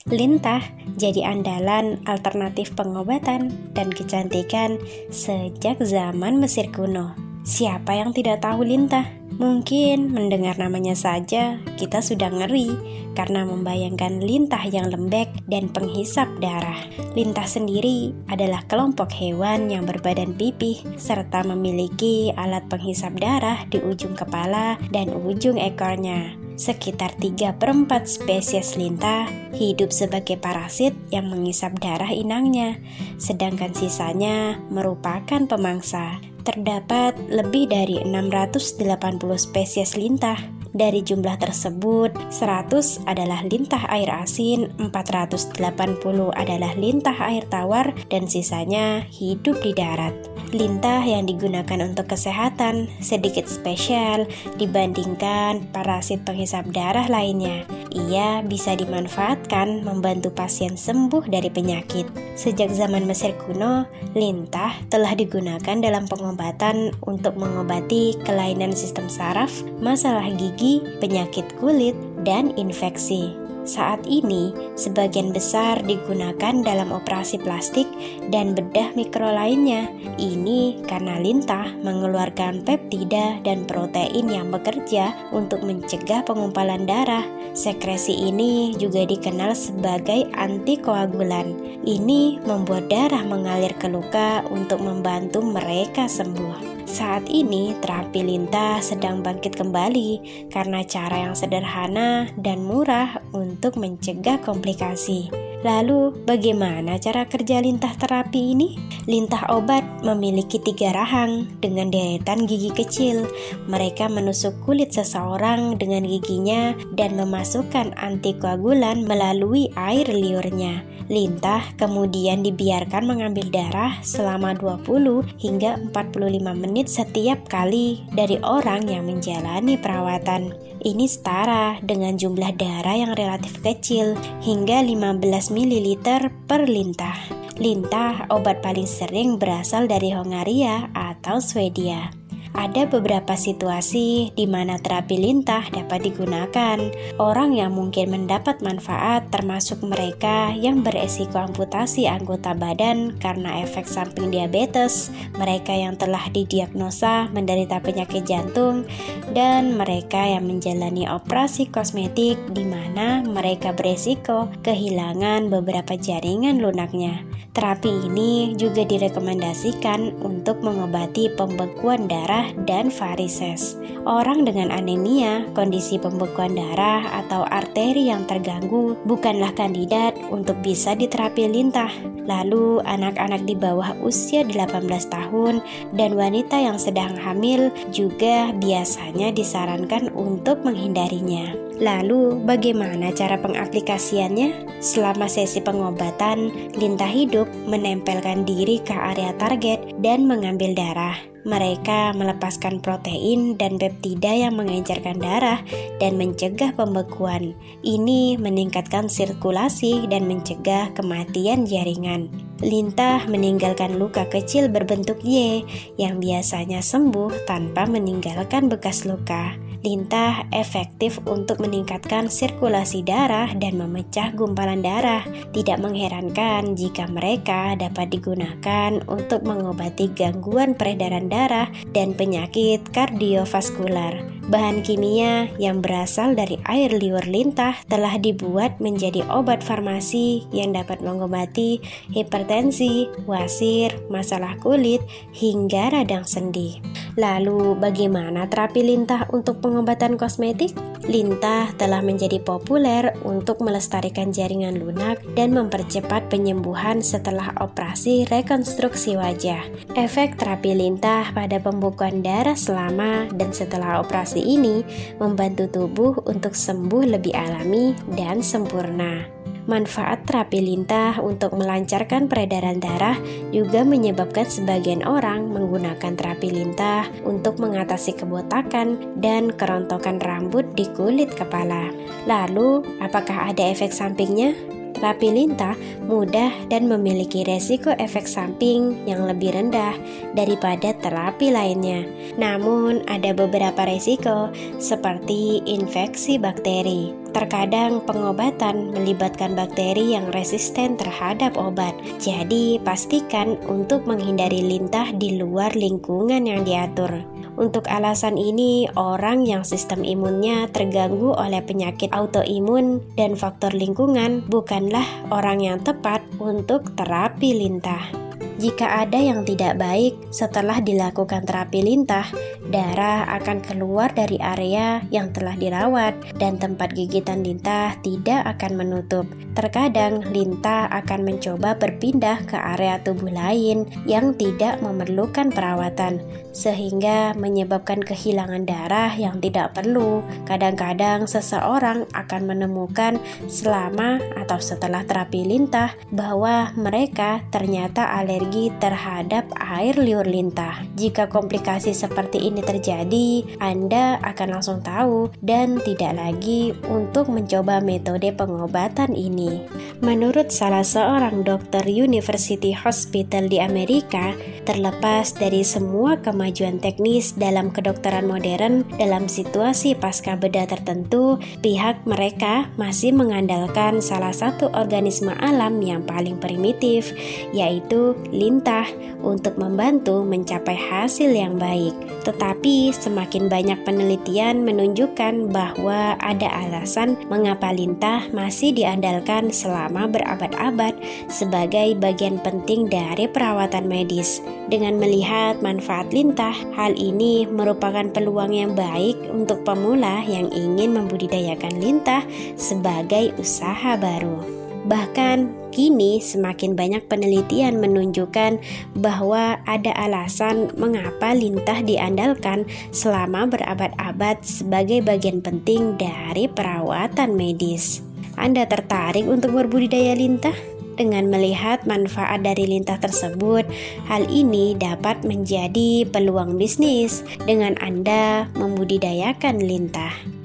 Lintah jadi andalan alternatif pengobatan dan kecantikan sejak zaman Mesir kuno. Siapa yang tidak tahu lintah? Mungkin mendengar namanya saja kita sudah ngeri karena membayangkan lintah yang lembek dan penghisap darah. Lintah sendiri adalah kelompok hewan yang berbadan pipih serta memiliki alat penghisap darah di ujung kepala dan ujung ekornya. Sekitar 3/4 spesies lintah hidup sebagai parasit yang menghisap darah inangnya, sedangkan sisanya merupakan pemangsa. Terdapat lebih dari 680 spesies lintah. Dari jumlah tersebut, 100 adalah lintah air asin, 480 adalah lintah air tawar, dan sisanya hidup di darat. Lintah yang digunakan untuk kesehatan sedikit spesial dibandingkan parasit penghisap darah lainnya. Ia bisa dimanfaatkan membantu pasien sembuh dari penyakit. Sejak zaman Mesir kuno, lintah telah digunakan dalam pengobatan untuk mengobati kelainan sistem saraf, masalah gigi, penyakit kulit, dan infeksi. Saat ini, sebagian besar digunakan dalam operasi plastik dan bedah mikro lainnya. Ini karena lintah mengeluarkan peptida dan protein yang bekerja untuk mencegah pengumpalan darah. Sekresi ini juga dikenal sebagai antikoagulan. Ini membuat darah mengalir ke luka untuk membantu mereka sembuh. Saat ini, terapi lintah sedang bangkit kembali karena cara yang sederhana dan murah untuk mencegah komplikasi. Lalu, bagaimana cara kerja lintah terapi ini? Lintah obat memiliki 3 rahang dengan deretan gigi kecil. Mereka menusuk kulit seseorang dengan giginya dan memasukkan antikoagulan melalui air liurnya. Lintah kemudian dibiarkan mengambil darah selama 20 hingga 45 menit setiap kali dari orang yang menjalani perawatan. Ini setara dengan jumlah darah yang relatif kecil, hingga 15 ml per lintah. Lintah obat paling sering berasal dari Hongaria atau Swedia. Ada beberapa situasi di mana terapi lintah dapat digunakan. Orang yang mungkin mendapat manfaat termasuk mereka yang beresiko amputasi anggota badan karena efek samping diabetes, mereka yang telah didiagnosa menderita penyakit jantung, dan mereka yang menjalani operasi kosmetik di mana mereka beresiko kehilangan beberapa jaringan lunaknya. Terapi ini juga direkomendasikan untuk mengobati pembekuan darah dan varises. Orang dengan anemia, kondisi pembekuan darah atau arteri yang terganggu bukanlah kandidat untuk bisa diterapi lintah. Lalu anak-anak di bawah usia 18 tahun dan wanita yang sedang hamil juga biasanya disarankan untuk menghindarinya. Lalu bagaimana cara pengaplikasiannya? Selama sesi pengobatan, lintah hidup menempelkan diri ke area target dan mengambil darah. Mereka melepaskan protein dan peptida yang mengencerkan darah dan mencegah pembekuan. Ini meningkatkan sirkulasi dan mencegah kematian jaringan. Lintah meninggalkan luka kecil berbentuk Y yang biasanya sembuh tanpa meninggalkan bekas luka. Lintah efektif untuk meningkatkan sirkulasi darah dan memecah gumpalan darah. Tidak mengherankan jika mereka dapat digunakan untuk mengobati gangguan peredaran darah dan penyakit kardiovaskular. Bahan kimia yang berasal dari air liur lintah telah dibuat menjadi obat farmasi yang dapat mengobati hipertensi, wasir, masalah kulit, hingga radang sendi. Lalu bagaimana terapi lintah untuk pengobatan kosmetik? Lintah telah menjadi populer untuk melestarikan jaringan lunak dan mempercepat penyembuhan setelah operasi rekonstruksi wajah. Efek terapi lintah pada pembekuan darah selama dan setelah operasi ini membantu tubuh untuk sembuh lebih alami dan sempurna. Manfaat terapi lintah untuk melancarkan peredaran darah juga menyebabkan sebagian orang menggunakan terapi lintah untuk mengatasi kebotakan dan kerontokan rambut di kulit kepala. Lalu, apakah ada efek sampingnya? Terapi lintah mudah dan memiliki resiko efek samping yang lebih rendah daripada terapi lainnya. Namun, ada beberapa resiko seperti infeksi bakteri. Terkadang pengobatan melibatkan bakteri yang resisten terhadap obat. Jadi, pastikan untuk menghindari lintah di luar lingkungan yang diatur. Untuk alasan ini, orang yang sistem imunnya terganggu oleh penyakit autoimun dan faktor lingkungan bukanlah orang yang tepat untuk terapi lintah. Jika ada yang tidak baik setelah dilakukan terapi lintah, darah akan keluar dari area yang telah dirawat dan tempat gigitan lintah tidak akan menutup. Terkadang lintah akan mencoba berpindah ke area tubuh lain yang tidak memerlukan perawatan, sehingga menyebabkan kehilangan darah yang tidak perlu. Kadang-kadang seseorang akan menemukan selama atau setelah terapi lintah bahwa mereka ternyata alergi terhadap air liur lintah. Jika komplikasi seperti ini terjadi, Anda akan langsung tahu dan tidak lagi untuk mencoba metode pengobatan ini. Menurut salah seorang dokter University Hospital di Amerika, terlepas dari semua kemajuan teknis dalam kedokteran modern dalam situasi pasca bedah tertentu, pihak mereka masih mengandalkan salah satu organisme alam yang paling primitif, yaitu lintah, untuk membantu mencapai hasil yang baik. Tetapi semakin banyak penelitian menunjukkan bahwa ada alasan mengapa lintah masih diandalkan selama berabad-abad sebagai bagian penting dari perawatan medis. Dengan melihat manfaat lintah, hal ini merupakan peluang yang baik untuk pemula yang ingin membudidayakan lintah sebagai usaha baru. Bahkan kini semakin banyak penelitian menunjukkan bahwa ada alasan mengapa lintah diandalkan selama berabad-abad sebagai bagian penting dari perawatan medis. Anda tertarik untuk berbudidaya lintah? Dengan melihat manfaat dari lintah tersebut, hal ini dapat menjadi peluang bisnis dengan Anda membudidayakan lintah.